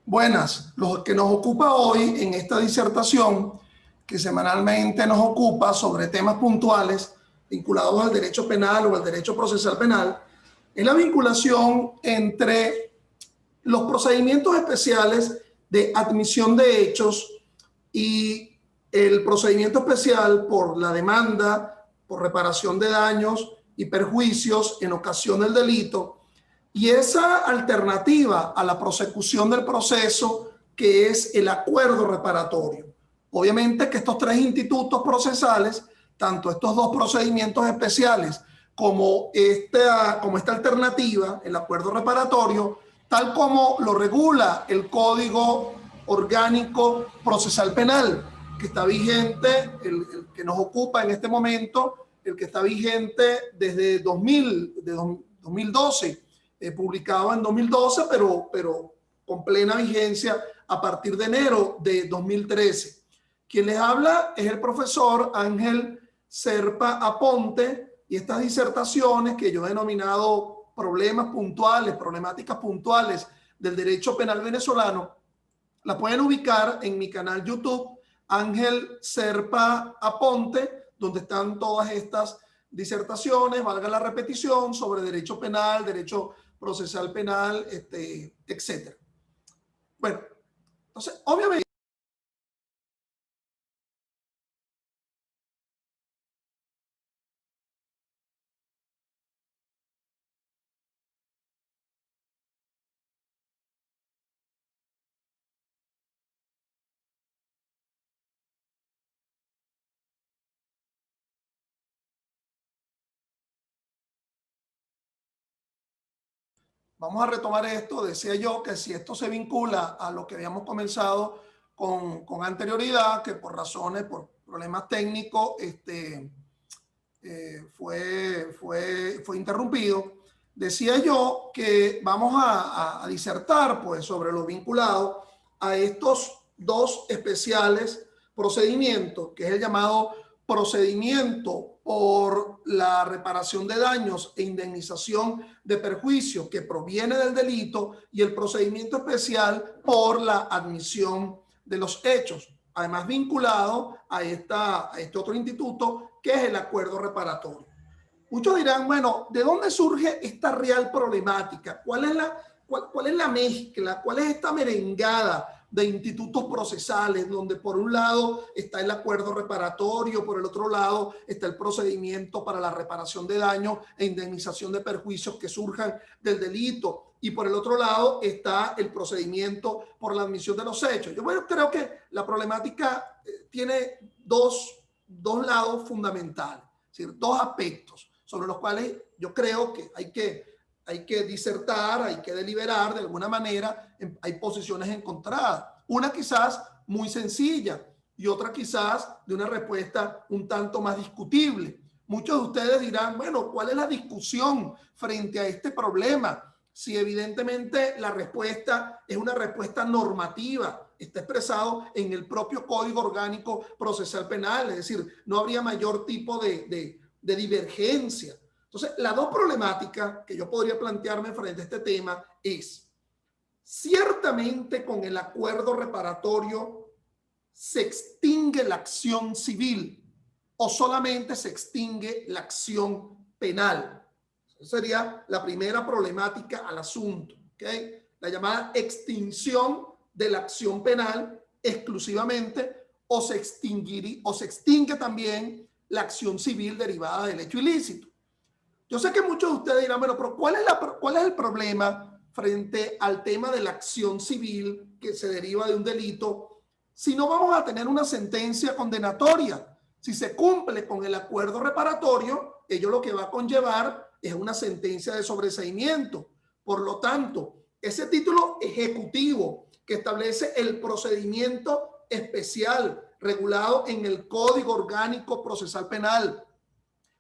Buenas. Lo que nos ocupa hoy en esta disertación, que semanalmente nos ocupa sobre temas puntuales vinculados al derecho penal o al derecho procesal penal, es la vinculación entre los procedimientos especiales de admisión de hechos y el procedimiento especial por la demanda, por reparación de daños y perjuicios en ocasión del delito, y esa alternativa a la prosecución del proceso, que es el acuerdo reparatorio. Obviamente que estos tres institutos procesales, tanto estos dos procedimientos especiales como esta alternativa, el acuerdo reparatorio, tal como lo regula el Código Orgánico Procesal Penal, que está vigente, el que nos ocupa en este momento, el que está vigente desde 2012, publicado en 2012, pero con plena vigencia a partir de enero de 2013. Quien les habla es el profesor Ángel Serpa Aponte, y estas disertaciones que yo he denominado problemas puntuales, problemáticas puntuales del derecho penal venezolano, la pueden ubicar en mi canal YouTube, Ángel Serpa Aponte, donde están todas estas disertaciones, valga la repetición, sobre derecho penal, derecho procesal penal, etc. Bueno, entonces, obviamente, vamos a retomar esto. Decía yo que si esto se vincula a lo que habíamos comenzado con anterioridad, que por razones, por problemas técnicos, fue interrumpido. Decía yo que vamos a disertar pues, sobre lo vinculado a estos dos especiales procedimientos, que es el llamado procedimiento por la reparación de daños e indemnización de perjuicios que proviene del delito, y el procedimiento especial por la admisión de los hechos, además vinculado a este otro instituto, que es el acuerdo reparatorio. Muchos dirán, bueno, ¿de dónde surge esta real problemática? ¿Cuál es la mezcla? ¿Cuál es esta merengada de institutos procesales, donde por un lado está el acuerdo reparatorio, por el otro lado está el procedimiento para la reparación de daños e indemnización de perjuicios que surjan del delito, y por el otro lado está el procedimiento por la admisión de los hechos? Yo creo que la problemática tiene dos lados fundamentales, es decir, dos aspectos sobre los cuales yo creo que hay que disertar, hay que deliberar de alguna manera. Hay posiciones encontradas, una quizás muy sencilla y otra quizás de una respuesta un tanto más discutible. Muchos de ustedes dirán, bueno, ¿cuál es la discusión frente a este problema? Si evidentemente la respuesta es una respuesta normativa, está expresado en el propio Código Orgánico Procesal Penal, es decir, no habría mayor tipo de divergencia. Entonces, las dos problemáticas que yo podría plantearme frente a este tema es: ciertamente con el acuerdo reparatorio se extingue la acción civil o solamente se extingue la acción penal. Esa sería la primera problemática al asunto, ¿okay? La llamada extinción de la acción penal exclusivamente, o se extingue también la acción civil derivada del hecho ilícito. Yo sé que muchos de ustedes dirán, bueno, pero ¿cuál es el problema frente al tema de la acción civil que se deriva de un delito si no vamos a tener una sentencia condenatoria? Si se cumple con el acuerdo reparatorio, ello lo que va a conllevar es una sentencia de sobreseimiento. Por lo tanto, ese título ejecutivo que establece el procedimiento especial regulado en el Código Orgánico Procesal Penal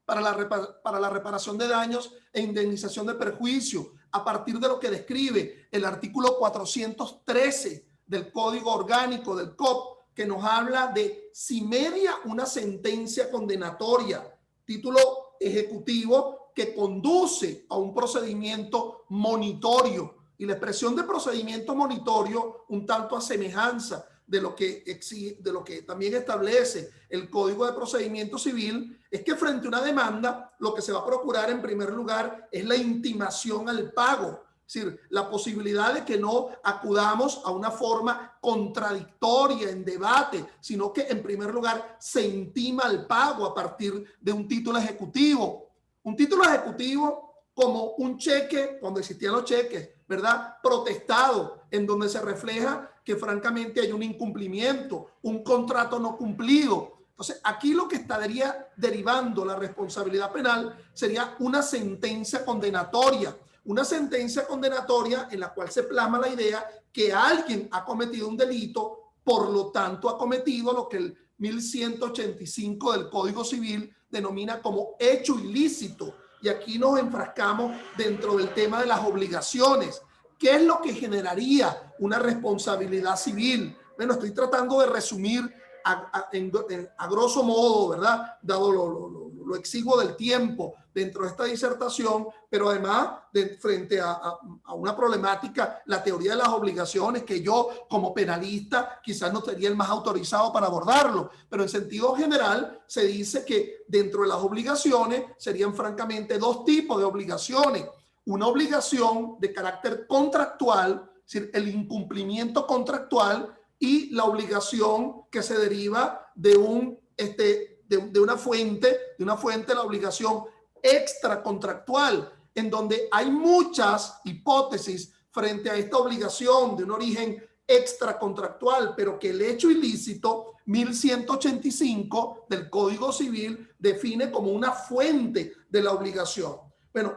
para la reparación de daños e indemnización de perjuicio, a partir de lo que describe el artículo 413 del Código Orgánico del COP, que nos habla de si media una sentencia condenatoria, título ejecutivo que conduce a un procedimiento monitorio Y la expresión de procedimiento monitorio, un tanto a semejanza de lo que también establece el Código de Procedimiento Civil, es que frente a una demanda, lo que se va a procurar en primer lugar es la intimación al pago. Es decir, la posibilidad de que no acudamos a una forma contradictoria en debate, sino que en primer lugar se intima el pago a partir de un título ejecutivo. Un título ejecutivo como un cheque, cuando existían los cheques, ¿verdad? Protestado, en donde se refleja que francamente hay un incumplimiento, un contrato no cumplido. Entonces, aquí lo que estaría derivando la responsabilidad penal sería una sentencia condenatoria. Una sentencia condenatoria en la cual se plasma la idea que alguien ha cometido un delito, por lo tanto ha cometido lo que el 1185 del Código Civil denomina como hecho ilícito. Y aquí nos enfrascamos dentro del tema de las obligaciones. ¿Qué es lo que generaría una responsabilidad civil? Bueno, estoy tratando de resumir a grosso modo, ¿verdad? Dado lo exiguo del tiempo dentro de esta disertación, pero además frente a una problemática, la teoría de las obligaciones, que yo como penalista quizás no sería el más autorizado para abordarlo, pero en sentido general se dice que dentro de las obligaciones serían francamente dos tipos de obligaciones. Una obligación de carácter contractual, es decir, el incumplimiento contractual, y la obligación que se deriva de una fuente, la obligación extracontractual, en donde hay muchas hipótesis frente a esta obligación de un origen extracontractual, pero que el hecho ilícito 1185 del Código Civil define como una fuente de la obligación. Bueno,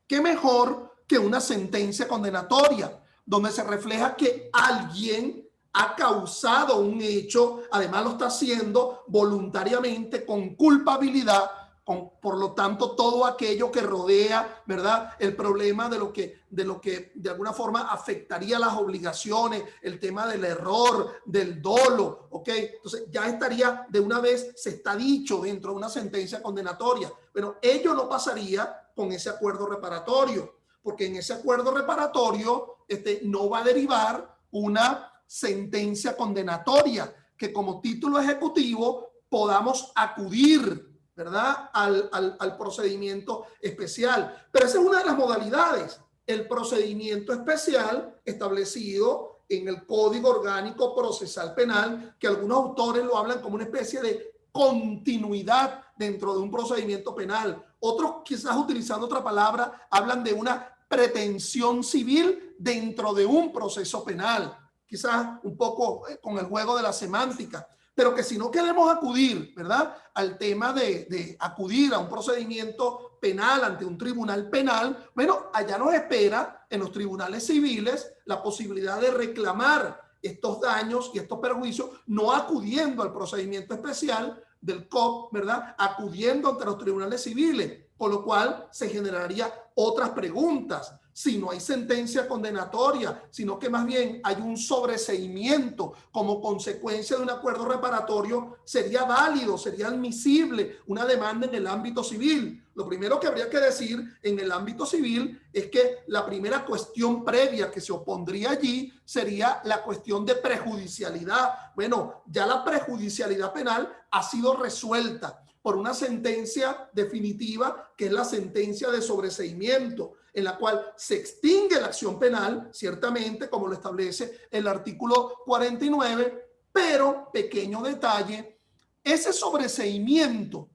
¿qué mejor que una sentencia condenatoria donde se refleja que alguien ha causado un hecho, además lo está haciendo voluntariamente, con culpabilidad, por lo tanto todo aquello que rodea, ¿verdad?, el problema de lo que de alguna forma afectaría las obligaciones, el tema del error, del dolo, ¿ok? Entonces ya estaría de una vez, se está dicho dentro de una sentencia condenatoria. Bueno, ello no pasaría con ese acuerdo reparatorio, porque en ese acuerdo reparatorio no va a derivar una sentencia condenatoria, que como título ejecutivo podamos acudir, ¿verdad?, al procedimiento especial. Pero esa es una de las modalidades, el procedimiento especial establecido en el Código Orgánico Procesal Penal, que algunos autores lo hablan como una especie de continuidad dentro de un procedimiento penal. Otros, quizás utilizando otra palabra, hablan de una pretensión civil dentro de un proceso penal. Quizás un poco con el juego de la semántica, pero que si no queremos acudir, ¿verdad?, al tema de acudir a un procedimiento penal ante un tribunal penal, bueno, allá nos espera en los tribunales civiles la posibilidad de reclamar estos daños y estos perjuicios, no acudiendo al procedimiento especial del COP, ¿verdad?, acudiendo ante los tribunales civiles, con lo cual se generaría otras preguntas. Si no hay sentencia condenatoria, sino que más bien hay un sobreseimiento como consecuencia de un acuerdo reparatorio, sería válido, sería admisible una demanda en el ámbito civil. Lo primero que habría que decir en el ámbito civil es que la primera cuestión previa que se opondría allí sería la cuestión de prejudicialidad. Bueno, ya la prejudicialidad penal ha sido resuelta por una sentencia definitiva, que es la sentencia de sobreseimiento, en la cual se extingue la acción penal, ciertamente, como lo establece el artículo 49, pero, pequeño detalle, ese sobreseimiento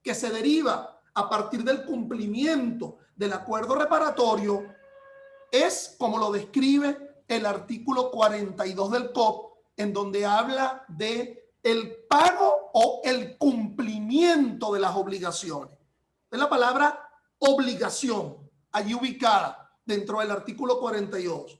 que se deriva a partir del cumplimiento del acuerdo reparatorio es como lo describe el artículo 42 del COP, en donde habla de el pago o el cumplimiento de las obligaciones. Es la palabra obligación allí ubicada dentro del artículo 42.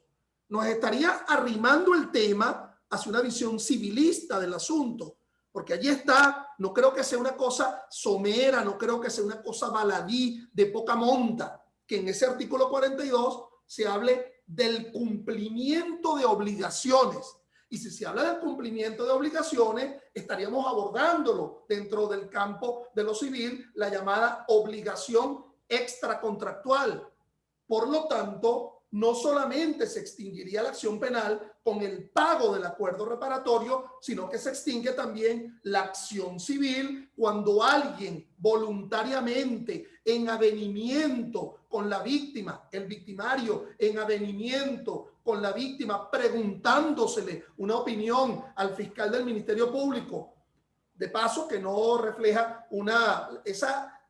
Nos estaría arrimando el tema hacia una visión civilista del asunto, porque allí está, no creo que sea una cosa somera, no creo que sea una cosa baladí de poca monta, que en ese artículo 42 se hable del cumplimiento de obligaciones. Y si se habla del cumplimiento de obligaciones, estaríamos abordándolo dentro del campo de lo civil, la llamada obligación extracontractual. Por lo tanto, no solamente se extinguiría la acción penal con el pago del acuerdo reparatorio, sino que se extingue también la acción civil cuando alguien voluntariamente, en avenimiento con la víctima, el victimario, en avenimiento con la víctima, preguntándosele una opinión al fiscal del Ministerio Público, de paso que no refleja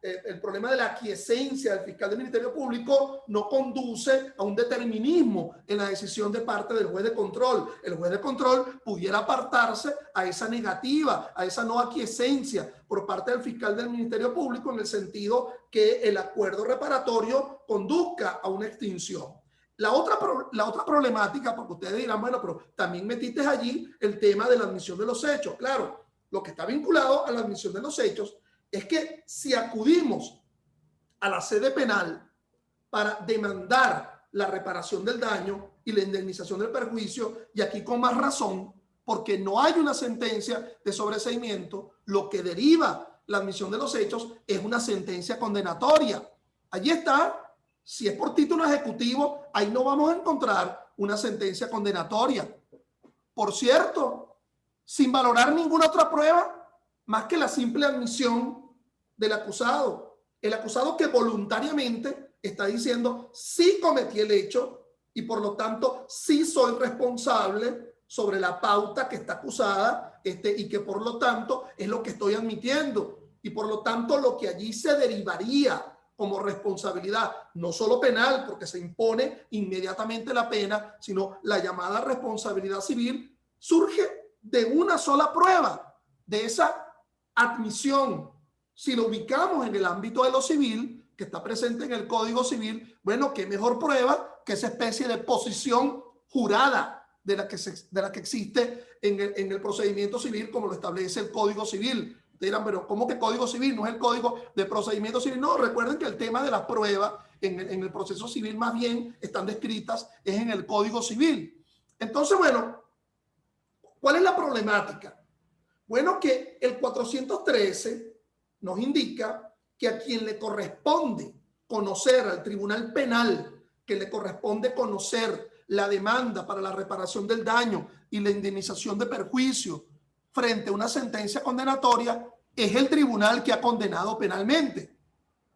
el problema de la aquiescencia del fiscal del Ministerio Público no conduce a un determinismo en la decisión de parte del juez de control. El juez de control pudiera apartarse a esa negativa, a esa no aquiescencia por parte del fiscal del Ministerio Público en el sentido que el acuerdo reparatorio conduzca a una extinción. La otra problemática, porque ustedes dirán, bueno, pero también metiste allí el tema de la admisión de los hechos. Claro, lo que está vinculado a la admisión de los hechos es que si acudimos a la sede penal para demandar la reparación del daño y la indemnización del perjuicio, y aquí con más razón, porque no hay una sentencia de sobreseimiento, lo que deriva la admisión de los hechos es una sentencia condenatoria. Allí está, si es por título ejecutivo, ahí no vamos a encontrar una sentencia condenatoria. Por cierto, sin valorar ninguna otra prueba más que la simple admisión del acusado. El acusado que voluntariamente está diciendo sí cometí el hecho y por lo tanto sí soy responsable sobre la pauta que está acusada y que por lo tanto es lo que estoy admitiendo y por lo tanto lo que allí se derivaría como responsabilidad, no solo penal porque se impone inmediatamente la pena, sino la llamada responsabilidad civil surge de una sola prueba, de esa admisión. Si lo ubicamos en el ámbito de lo civil, que está presente en el Código Civil, bueno, qué mejor prueba que esa especie de posición jurada de la que existe en el procedimiento civil, como lo establece el Código Civil. Ustedes dirán, pero ¿cómo que Código Civil? No es el Código de Procedimiento Civil. No, recuerden que el tema de la prueba en el proceso civil más bien están descritas es en el Código Civil. Entonces, bueno, ¿cuál es la problemática? Bueno, que el 413 nos indica que a quien le corresponde conocer, al tribunal penal, que le corresponde conocer la demanda para la reparación del daño y la indemnización de perjuicio frente a una sentencia condenatoria, es el tribunal que ha condenado penalmente.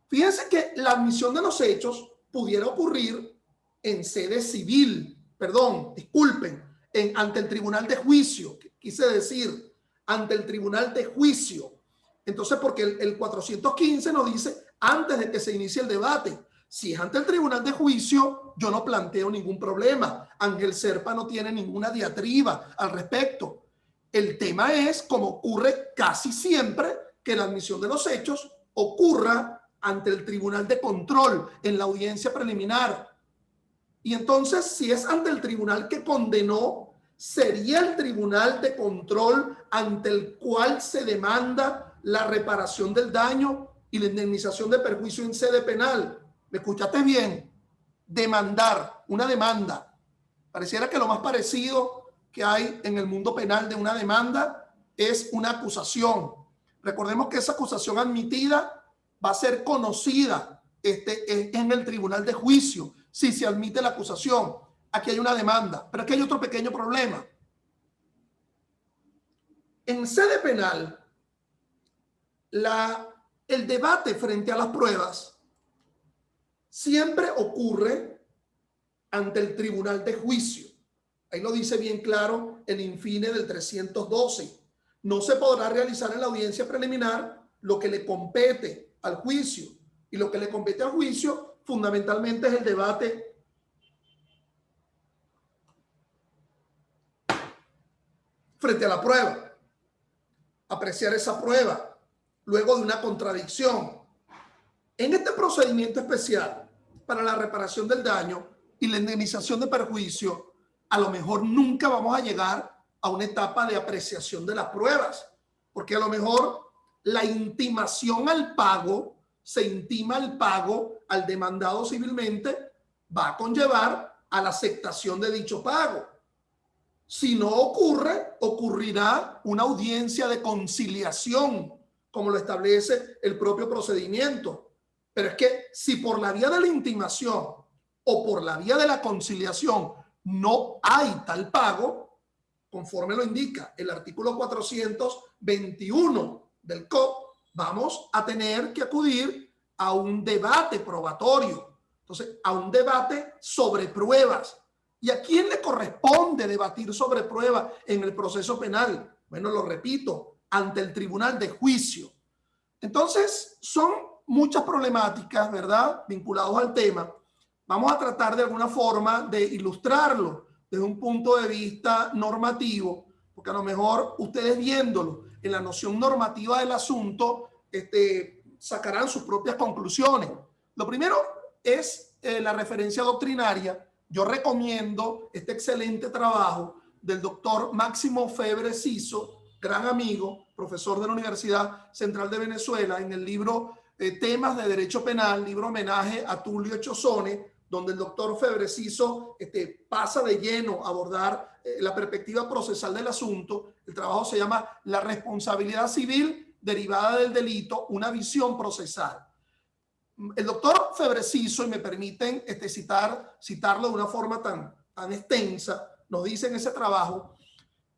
Fíjense que la admisión de los hechos pudiera ocurrir en sede civil, perdón, disculpen, ante el tribunal de juicio, quise decir, ante el tribunal de juicio. Entonces, porque el 415 nos dice antes de que se inicie el debate, si es ante el tribunal de juicio, yo no planteo ningún problema. Ángel Serpa no tiene ninguna diatriba al respecto. El tema es, como ocurre casi siempre, que la admisión de los hechos ocurra ante el tribunal de control, en la audiencia preliminar. Y entonces, si es ante el tribunal que condenó, sería el tribunal de control ante el cual se demanda la reparación del daño y la indemnización de perjuicio en sede penal. ¿Me escuchaste bien? Demandar, una demanda. Pareciera que lo más parecido que hay en el mundo penal de una demanda es una acusación. Recordemos que esa acusación admitida va a ser conocida en el tribunal de juicio si se admite la acusación. Aquí hay una demanda, pero aquí hay otro pequeño problema. En sede penal, el debate frente a las pruebas siempre ocurre ante el tribunal de juicio. Ahí lo dice bien claro el infine del 312. No se podrá realizar en la audiencia preliminar lo que le compete al juicio. Y lo que le compete al juicio fundamentalmente es el debate frente a la prueba, apreciar esa prueba luego de una contradicción. En este procedimiento especial para la reparación del daño y la indemnización de perjuicio, a lo mejor nunca vamos a llegar a una etapa de apreciación de las pruebas, porque a lo mejor la intimación al pago, se intima el pago al demandado civilmente, va a conllevar a la aceptación de dicho pago. Si no ocurre, ocurrirá una audiencia de conciliación, como lo establece el propio procedimiento. Pero es que si por la vía de la intimación o por la vía de la conciliación no hay tal pago, conforme lo indica el artículo 421 del COP, vamos a tener que acudir a un debate probatorio. Entonces, a un debate sobre pruebas. ¿Y a quién le corresponde debatir sobre pruebas en el proceso penal? Bueno, lo repito, ante el tribunal de juicio. Entonces, son muchas problemáticas, ¿verdad?, vinculados al tema. Vamos a tratar de alguna forma de ilustrarlo desde un punto de vista normativo, porque a lo mejor ustedes viéndolo en la noción normativa del asunto, sacarán sus propias conclusiones. Lo primero es la referencia doctrinaria. Yo recomiendo este excelente trabajo del doctor Máximo Febre Ciso, gran amigo, profesor de la Universidad Central de Venezuela, en el libro Temas de Derecho Penal, libro homenaje a Tulio Chozone, donde el doctor Febre Ciso pasa de lleno a abordar la perspectiva procesal del asunto. El trabajo se llama La responsabilidad civil derivada del delito, una visión procesal. El doctor Febre Ciso, y me permiten citarlo de una forma tan extensa, nos dice en ese trabajo: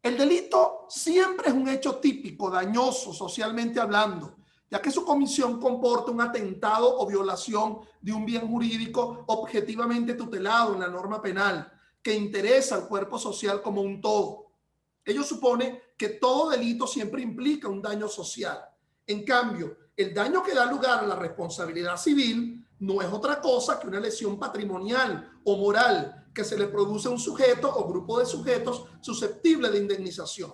el delito siempre es un hecho típico, dañoso socialmente hablando, ya que su comisión comporta un atentado o violación de un bien jurídico objetivamente tutelado en la norma penal, que interesa al cuerpo social como un todo. Ello supone que todo delito siempre implica un daño social. En cambio, el daño que da lugar a la responsabilidad civil no es otra cosa que una lesión patrimonial o moral que se le produce a un sujeto o grupo de sujetos susceptible de indemnización.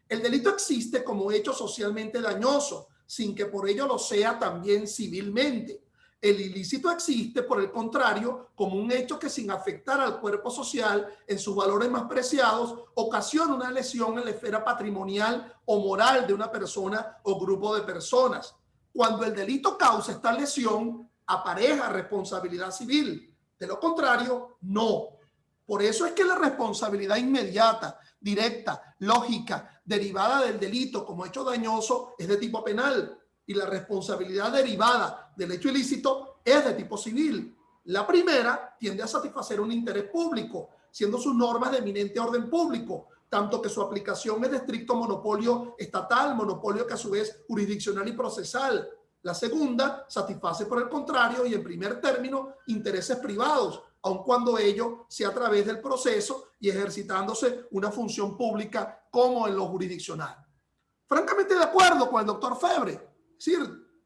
El delito existe como hecho socialmente dañoso, sin que por ello lo sea también civilmente. El ilícito existe, por el contrario, como un hecho que, sin afectar al cuerpo social en sus valores más preciados, ocasiona una lesión en la esfera patrimonial o moral de una persona o grupo de personas. Cuando el delito causa esta lesión, apareja responsabilidad civil. De lo contrario, no. Por eso es que la responsabilidad inmediata, directa, lógica, derivada del delito como hecho dañoso es de tipo penal, y la responsabilidad derivada del hecho ilícito es de tipo civil. La primera tiende a satisfacer un interés público, siendo sus normas de eminente orden público, tanto que su aplicación es de estricto monopolio estatal, monopolio que a su vez jurisdiccional y procesal. La segunda satisface, por el contrario, y en primer término, intereses privados, aun cuando ello sea a través del proceso y ejercitándose una función pública como en lo jurisdiccional. Francamente de acuerdo con el doctor Febre. Es decir,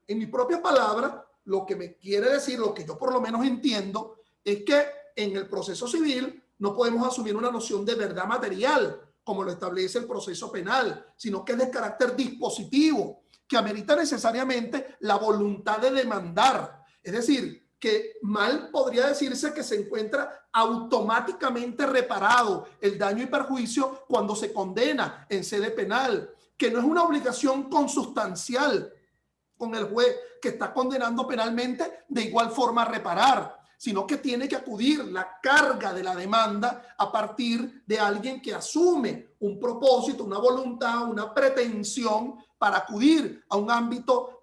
en mis propias palabras, lo que me quiere decir, lo que yo por lo menos entiendo, es que en el proceso civil no podemos asumir una noción de verdad material, como lo establece el proceso penal, sino que es de carácter dispositivo, que amerita necesariamente la voluntad de demandar. Es decir, que mal podría decirse que se encuentra automáticamente reparado el daño y perjuicio cuando se condena en sede penal, que no es una obligación consustancial con el juez que está condenando penalmente de igual forma a reparar, sino que tiene que acudir la carga de la demanda a partir de alguien que asume un propósito, una voluntad, una pretensión para acudir a un ámbito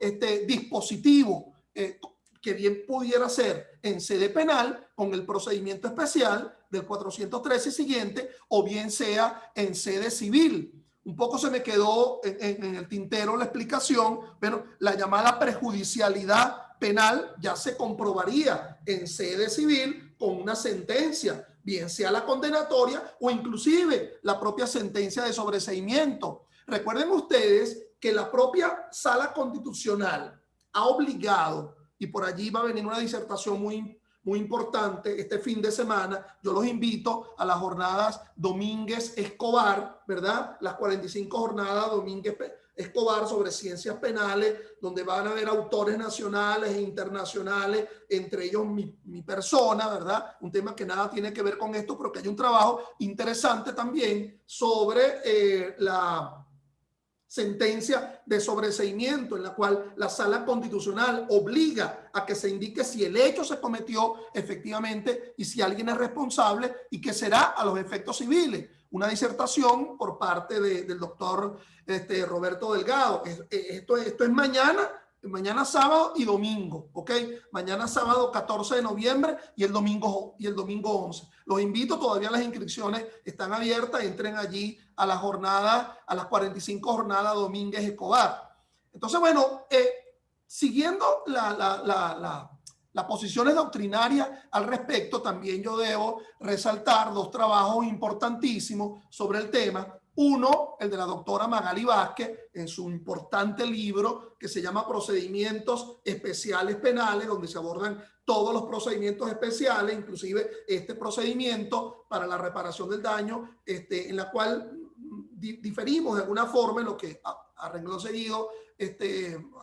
dispositivo, que bien pudiera ser en sede penal con el procedimiento especial del 413 y siguiente, o bien sea en sede civil. Un poco se me quedó en el tintero la explicación, pero la llamada prejudicialidad penal ya se comprobaría en sede civil con una sentencia, bien sea la condenatoria o inclusive la propia sentencia de sobreseimiento. Recuerden ustedes que la propia Sala Constitucional ha obligado, y por allí va a venir una disertación muy importante este fin de semana. Yo los invito a las jornadas Domínguez-Escobar, ¿verdad? Las 45 jornadas Domínguez-Escobar sobre ciencias penales, donde van a haber autores nacionales e internacionales, entre ellos mi persona, ¿verdad? Un tema que nada tiene que ver con esto, pero que hay un trabajo interesante también sobre la sentencia de sobreseimiento, en la cual la Sala Constitucional obliga a que se indique si el hecho se cometió efectivamente y si alguien es responsable, y que será a los efectos civiles. Una disertación por parte del doctor Roberto Delgado. Esto es mañana mañana sábado y domingo, ¿ok? Mañana sábado 14 de noviembre y el domingo 11. Los invito, todavía las inscripciones están abiertas, entren allí a la jornada, a las 45 jornadas Domínguez Escobar. Entonces, bueno, siguiendo las posiciones doctrinarias al respecto, también yo debo resaltar dos trabajos importantísimos sobre el tema. Uno, el de la doctora Magali Vázquez, en su importante libro que se llama Procedimientos Especiales Penales, donde se abordan todos los procedimientos especiales, inclusive este procedimiento para la reparación del daño, en la cual diferimos de alguna forma en lo que a renglón seguido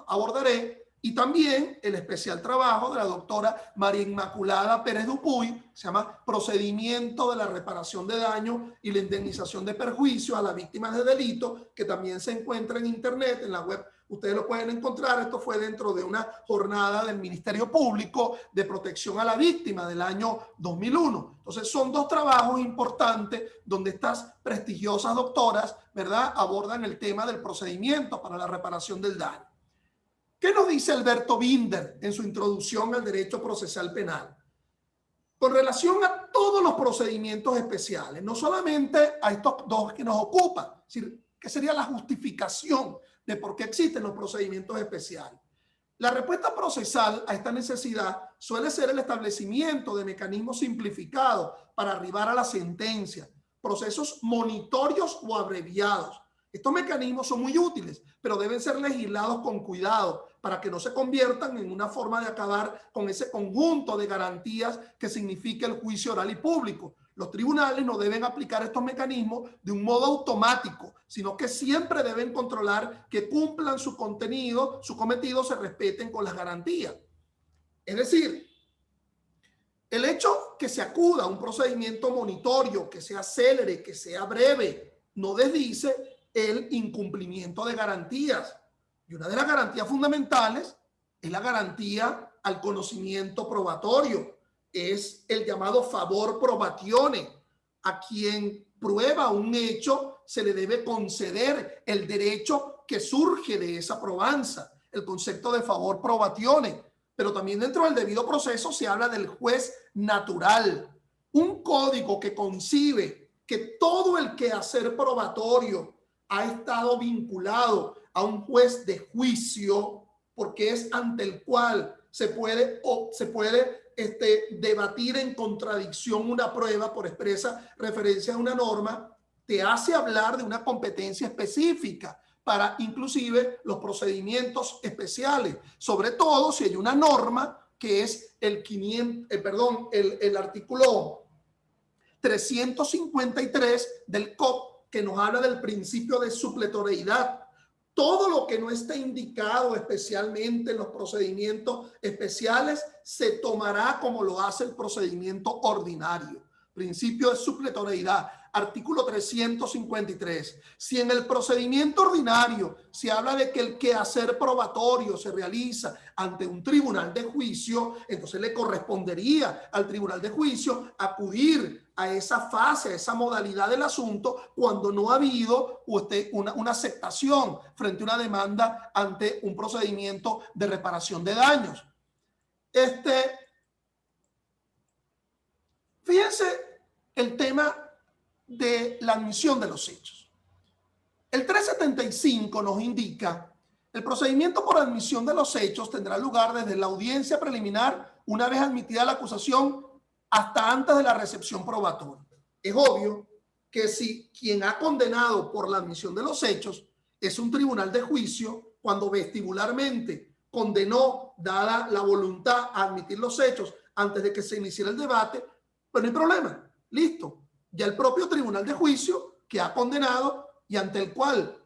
abordaré. Y también el especial trabajo de la doctora María Inmaculada Pérez Dupuy, se llama Procedimiento de la Reparación de Daño y la Indemnización de Perjuicios a las Víctimas de Delito, que también se encuentra en internet, en la web, ustedes lo pueden encontrar. Esto fue dentro de una jornada del Ministerio Público de Protección a la Víctima del año 2001. Entonces son dos trabajos importantes donde estas prestigiosas doctoras, ¿verdad?, abordan el tema del procedimiento para la reparación del daño. ¿Qué nos dice Alberto Binder en su introducción al derecho procesal penal? Con relación a todos los procedimientos especiales, no solamente a estos dos que nos ocupan, es decir, ¿qué sería la justificación de por qué existen los procedimientos especiales? La respuesta procesal a esta necesidad suele ser el establecimiento de mecanismos simplificados para arribar a la sentencia, procesos monitorios o abreviados. Estos mecanismos son muy útiles, pero deben ser legislados con cuidado para que no se conviertan en una forma de acabar con ese conjunto de garantías que significa el juicio oral y público. Los tribunales no deben aplicar estos mecanismos de un modo automático, sino que siempre deben controlar que cumplan su contenido, su cometido, se respeten con las garantías. Es decir, el hecho que se acuda a un procedimiento monitorio, que sea célere, que sea breve, no desdice el incumplimiento de garantías. Y una de las garantías fundamentales es la garantía al conocimiento probatorio. Es el llamado favor probatione. A quien prueba un hecho se le debe conceder el derecho que surge de esa probanza, el concepto de favor probatione. Pero también dentro del debido proceso se habla del juez natural, un código que concibe que todo el quehacer probatorio ha estado vinculado a un juez de juicio, porque es ante el cual se puede debatir en contradicción una prueba por expresa referencia a una norma, te hace hablar de una competencia específica para inclusive los procedimientos especiales, sobre todo si hay una norma que es el artículo 353 del COP, que nos habla del principio de supletoriedad. Todo lo que no esté indicado especialmente en los procedimientos especiales se tomará como lo hace el procedimiento ordinario. Principio de supletoriedad, artículo 353. Si en el procedimiento ordinario se habla de que el quehacer probatorio se realiza ante un tribunal de juicio, entonces le correspondería al tribunal de juicio acudir a esa fase, a esa modalidad del asunto cuando no ha habido una aceptación frente a una demanda ante un procedimiento de reparación de daños. Fíjense el tema de la admisión de los hechos. El 375 nos indica: el procedimiento por admisión de los hechos tendrá lugar desde la audiencia preliminar una vez admitida la acusación hasta antes de la recepción probatoria. Es obvio que si quien ha condenado por la admisión de los hechos es un tribunal de juicio, cuando vestibularmente condenó, dada la voluntad a admitir los hechos antes de que se iniciara el debate, pues no hay problema, listo. Ya el propio tribunal de juicio que ha condenado y ante el cual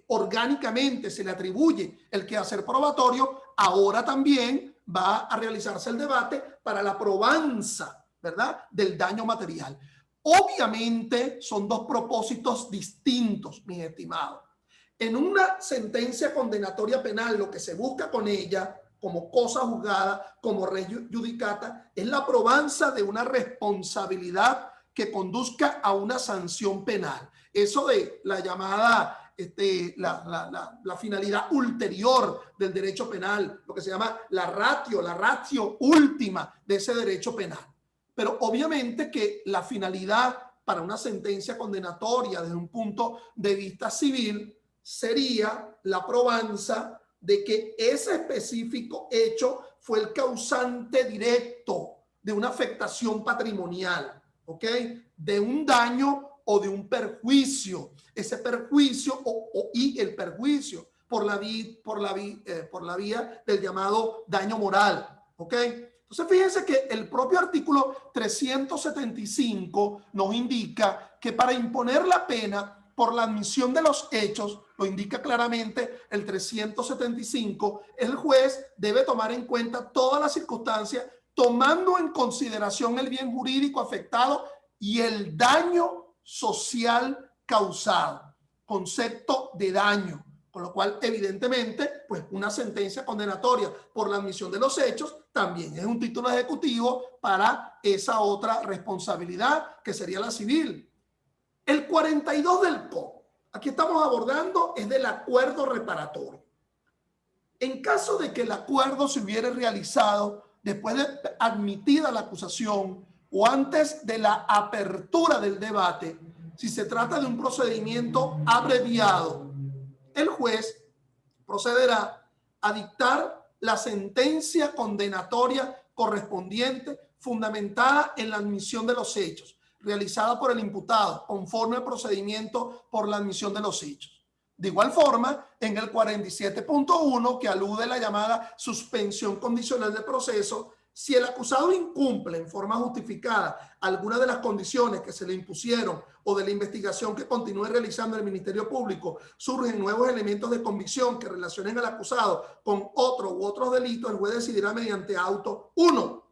orgánicamente se le atribuye el quehacer probatorio, ahora también va a realizarse el debate para la probanza, ¿verdad?, del daño material. Obviamente son dos propósitos distintos, mis estimados. En una sentencia condenatoria penal, lo que se busca con ella, como cosa juzgada, como res judicata, es la probanza de una responsabilidad que conduzca a una sanción penal. Eso de la llamada la finalidad ulterior del derecho penal, lo que se llama la ratio última de ese derecho penal. Pero obviamente que la finalidad para una sentencia condenatoria desde un punto de vista civil sería la probanza de que ese específico hecho fue el causante directo de una afectación patrimonial, ¿ok? De un daño o de un perjuicio. Ese perjuicio y el perjuicio por la vía del llamado daño moral, ¿ok? Entonces, fíjense que el propio artículo 375 nos indica que para imponer la pena por la admisión de los hechos, lo indica claramente el 375, el juez debe tomar en cuenta todas las circunstancias, tomando en consideración el bien jurídico afectado y el daño social causado, concepto de daño. Con lo cual, evidentemente, pues una sentencia condenatoria por la admisión de los hechos también es un título ejecutivo para esa otra responsabilidad que sería la civil. El 42 del COP, aquí estamos abordando, es del acuerdo reparatorio. En caso de que el acuerdo se hubiera realizado después de admitida la acusación o antes de la apertura del debate, si se trata de un procedimiento abreviado, el juez procederá a dictar la sentencia condenatoria correspondiente fundamentada en la admisión de los hechos, realizada por el imputado conforme al procedimiento por la admisión de los hechos. De igual forma, en el 47.1, que alude a la llamada suspensión condicional del proceso, si el acusado incumple en forma justificada alguna de las condiciones que se le impusieron o de la investigación que continúe realizando el Ministerio Público, surgen nuevos elementos de convicción que relacionen al acusado con otro u otros delitos, el juez decidirá mediante auto 1.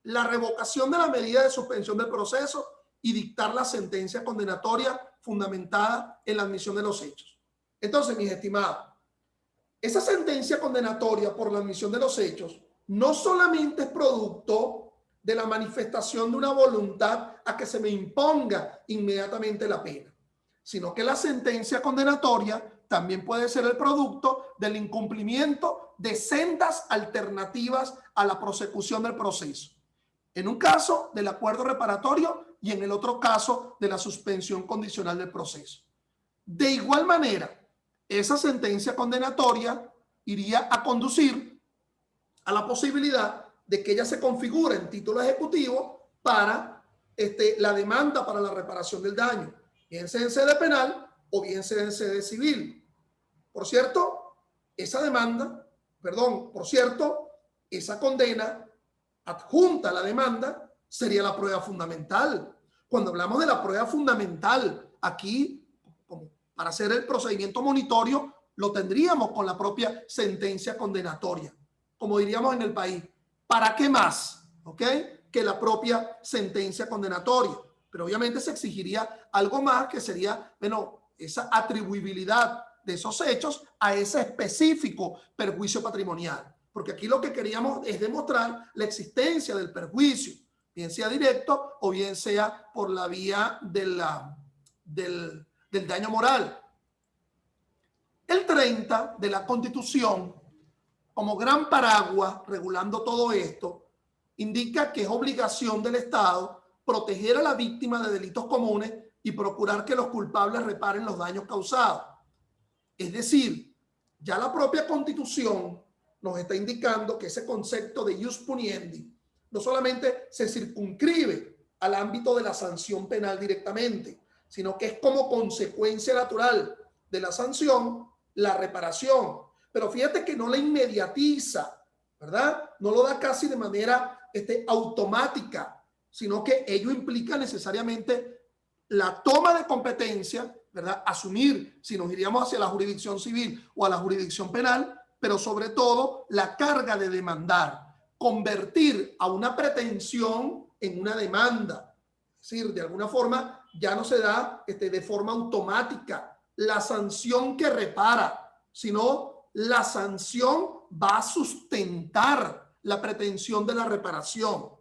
La revocación de la medida de suspensión del proceso y dictar la sentencia condenatoria fundamentada en la admisión de los hechos. Entonces, mis estimados, esa sentencia condenatoria por la admisión de los hechos no solamente es producto de la manifestación de una voluntad a que se me imponga inmediatamente la pena, sino que la sentencia condenatoria también puede ser el producto del incumplimiento de sendas alternativas a la prosecución del proceso. En un caso del acuerdo reparatorio y en el otro caso de la suspensión condicional del proceso. De igual manera, esa sentencia condenatoria iría a conducir a la posibilidad de que ella se configure en título ejecutivo para la demanda para la reparación del daño, bien sea en sede penal o bien sea en sede civil. Por cierto, esa condena adjunta a la demanda sería la prueba fundamental. Cuando hablamos de la prueba fundamental, aquí, como para hacer el procedimiento monitorio, lo tendríamos con la propia sentencia condenatoria. Como diríamos en el país, ¿para qué más? ¿Ok? Que la propia sentencia condenatoria. Pero obviamente se exigiría algo más que sería, bueno, esa atribuibilidad de esos hechos a ese específico perjuicio patrimonial. Porque aquí lo que queríamos es demostrar la existencia del perjuicio, bien sea directo o bien sea por la vía del daño moral. El 30 de la Constitución, como gran paraguas regulando todo esto, indica que es obligación del Estado proteger a la víctima de delitos comunes y procurar que los culpables reparen los daños causados. Es decir, ya la propia Constitución nos está indicando que ese concepto de ius puniendi no solamente se circunscribe al ámbito de la sanción penal directamente, sino que es como consecuencia natural de la sanción la reparación. Pero fíjate que no la inmediatiza, ¿verdad? No lo da casi de manera automática, sino que ello implica necesariamente la toma de competencia, ¿verdad? Asumir si nos iríamos hacia la jurisdicción civil o a la jurisdicción penal, pero sobre todo la carga de demandar, convertir a una pretensión en una demanda. Es decir, de alguna forma ya no se da de forma automática la sanción que repara, sino la sanción va a sustentar la pretensión de la reparación.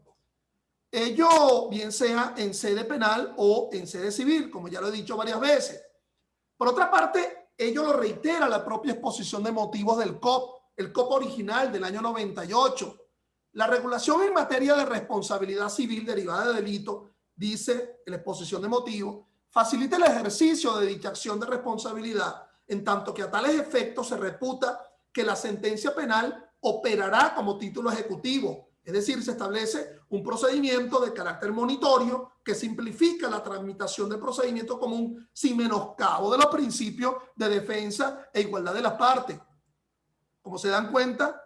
Ello bien sea en sede penal o en sede civil, como ya lo he dicho varias veces. Por otra parte, ello lo reitera la propia exposición de motivos del COP, el COP original del año 98. La regulación en materia de responsabilidad civil derivada de delito, dice en la exposición de motivos, facilita el ejercicio de dicha acción de responsabilidad, en tanto que a tales efectos se reputa que la sentencia penal operará como título ejecutivo. Es decir, se establece un procedimiento de carácter monitorio que simplifica la tramitación del procedimiento común sin menoscabo de los principios de defensa e igualdad de las partes. Como se dan cuenta,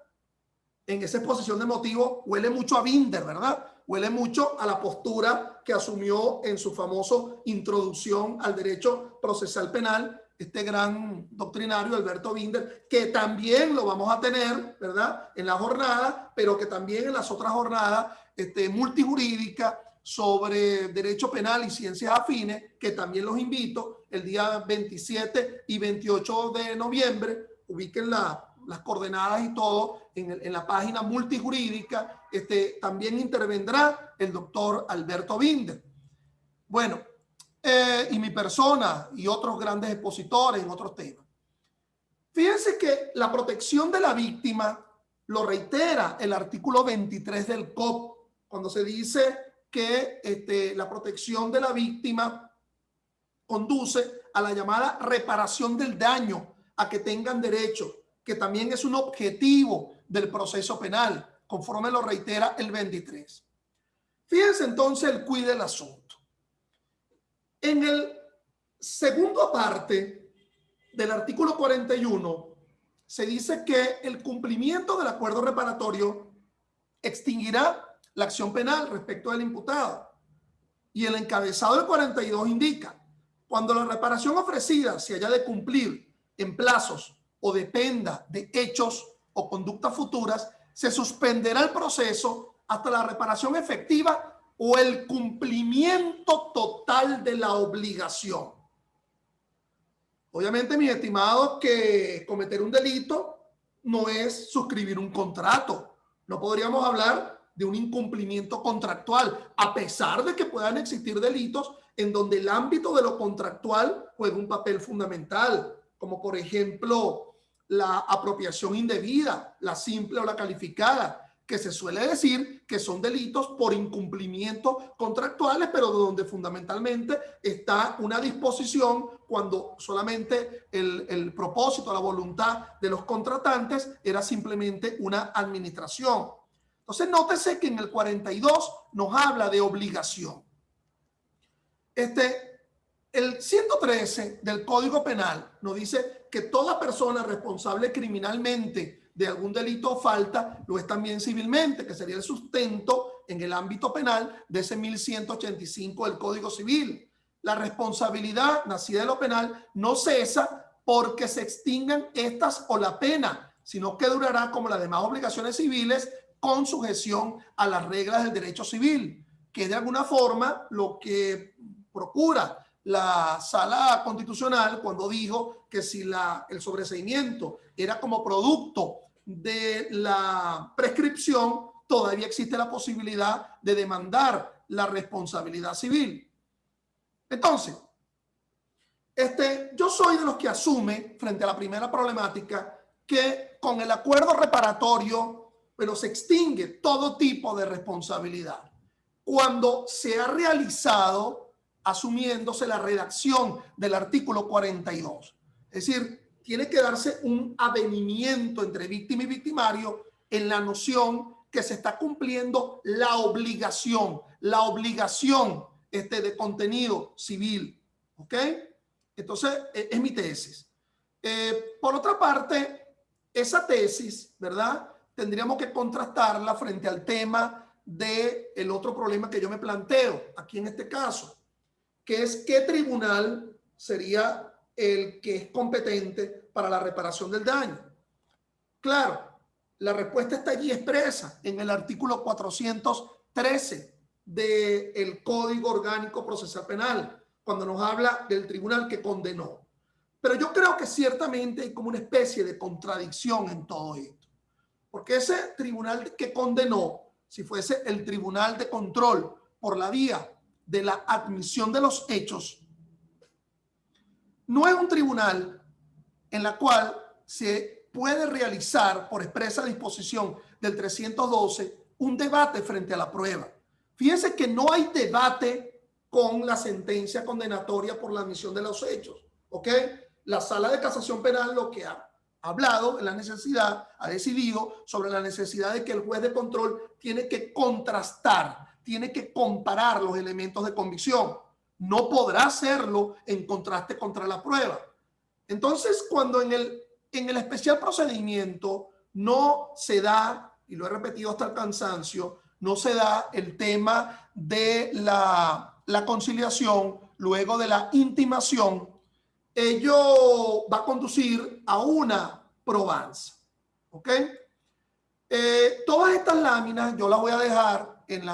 en esa exposición de motivos huele mucho a Binder, ¿verdad? Huele mucho a la postura que asumió en su famoso Introducción al Derecho Procesal Penal este gran doctrinario Alberto Binder, que también lo vamos a tener, ¿verdad?, en la jornada, pero que también en las otras jornadas multijurídicas sobre derecho penal y ciencias afines, que también los invito el día 27 y 28 de noviembre. Ubiquen las coordenadas y todo en la página multijurídica. También intervendrá el doctor Alberto Binder. Bueno, y mi persona y otros grandes expositores en otros temas. Fíjense que la protección de la víctima lo reitera el artículo 23 del COP, cuando se dice que la protección de la víctima conduce a la llamada reparación del daño a que tengan derecho, que también es un objetivo del proceso penal, conforme lo reitera el 23. Fíjense entonces el quid del asunto. En el segundo parte del artículo 41 se dice que el cumplimiento del acuerdo reparatorio extinguirá la acción penal respecto del imputado. Y el encabezado del 42 indica: cuando la reparación ofrecida se haya de cumplir en plazos o dependa de hechos o conductas futuras, se suspenderá el proceso hasta la reparación efectiva o el cumplimiento total de la obligación. Obviamente, mis estimados, que cometer un delito no es suscribir un contrato. No podríamos hablar de un incumplimiento contractual, a pesar de que puedan existir delitos en donde el ámbito de lo contractual juega un papel fundamental, como por ejemplo la apropiación indebida, la simple o la calificada, que se suele decir que son delitos por incumplimientos contractuales, pero donde fundamentalmente está una disposición cuando solamente el propósito, la voluntad de los contratantes era simplemente una administración. Entonces, nótese que en el 42 nos habla de obligación. El 113 del Código Penal nos dice que toda persona responsable criminalmente de algún delito o falta lo es también civilmente, que sería el sustento en el ámbito penal de ese 1185 del Código Civil. La responsabilidad nacida de lo penal no cesa porque se extingan estas o la pena, sino que durará como las demás obligaciones civiles con sujeción a las reglas del derecho civil, que de alguna forma lo que procura la Sala Constitucional cuando dijo que si el sobreseimiento era como producto de la prescripción, todavía existe la posibilidad de demandar la responsabilidad civil. Entonces, yo soy de los que asume, frente a la primera problemática, que con el acuerdo reparatorio, pero se extingue todo tipo de responsabilidad cuando se ha realizado asumiéndose la redacción del artículo 42. Es decir, tiene que darse un avenimiento entre víctima y victimario en la noción que se está cumpliendo la obligación de contenido civil. ¿Ok? Entonces, es mi tesis. Por otra parte, esa tesis, ¿verdad?, tendríamos que contrastarla frente al tema del otro problema que yo me planteo aquí en este caso, que es qué tribunal sería el que es competente para la reparación del daño. Claro, la respuesta está allí expresa en el artículo 413 del Código Orgánico Procesal Penal, cuando nos habla del tribunal que condenó. Pero yo creo que ciertamente hay como una especie de contradicción en todo esto, porque ese tribunal que condenó, si fuese el tribunal de control por la vía de la admisión de los hechos, no es un tribunal en la cual se puede realizar por expresa disposición del 312 un debate frente a la prueba. Fíjense que no hay debate con la sentencia condenatoria por la admisión de los hechos, ¿ok? La Sala de Casación Penal lo que ha hablado en la necesidad, ha decidido sobre la necesidad de que el juez de control tiene que contrastar, tiene que comparar los elementos de convicción. No podrá hacerlo en contraste contra la prueba. Entonces, cuando en el especial procedimiento no se da, y lo he repetido hasta el cansancio, no se da el tema de la conciliación luego de la intimación, ello va a conducir a una probanza. ¿Ok? Todas estas láminas yo las voy a dejar en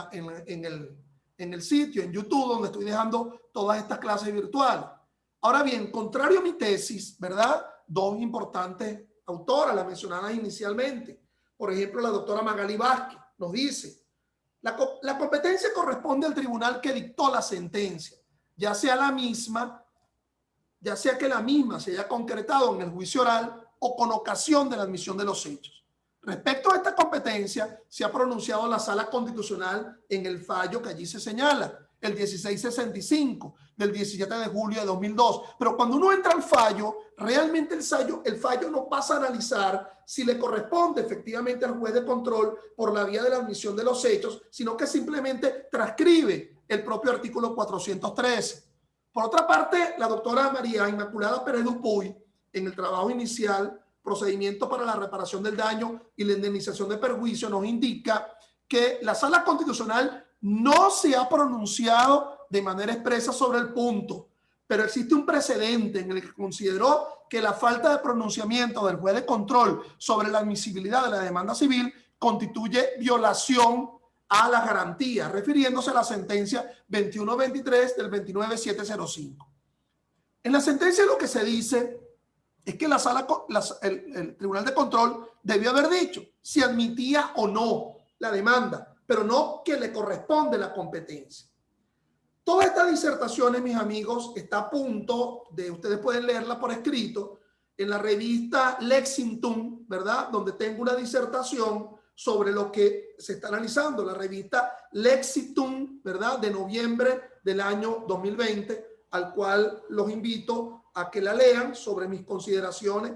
el sitio, en YouTube, donde estoy dejando todas estas clases virtuales. Ahora bien, contrario a mi tesis, ¿verdad? Dos importantes autoras, las mencionadas inicialmente. Por ejemplo, la doctora Magali Vázquez nos dice, la competencia corresponde al tribunal que dictó la sentencia, ya sea que la misma se haya concretado en el juicio oral o con ocasión de la admisión de los hechos. Respecto a esta competencia, se ha pronunciado la Sala Constitucional en el fallo que allí se señala, el 1665 del 17 de julio de 2002. Pero cuando uno entra al fallo, realmente el fallo no pasa a analizar si le corresponde efectivamente al juez de control por la vía de la admisión de los hechos, sino que simplemente transcribe el propio artículo 413. Por otra parte, la doctora María Inmaculada Pérez Dupuy, en el trabajo inicial, Procedimiento para la reparación del daño y la indemnización de perjuicio, nos indica que la Sala Constitucional no se ha pronunciado de manera expresa sobre el punto, pero existe un precedente en el que consideró que la falta de pronunciamiento del juez de control sobre la admisibilidad de la demanda civil constituye violación a las garantías, refiriéndose a la sentencia 2123 del 29705. En la sentencia lo que se dice es que el Tribunal de Control debió haber dicho si admitía o no la demanda, pero no que le corresponde la competencia. Toda esta disertaciones, mis amigos, está a punto de, ustedes pueden leerla por escrito, en la revista Lexington, ¿verdad? Donde tengo una disertación sobre lo que se está analizando, la revista Lexington, ¿verdad? De noviembre del año 2020, al cual los invito a que la lean sobre mis consideraciones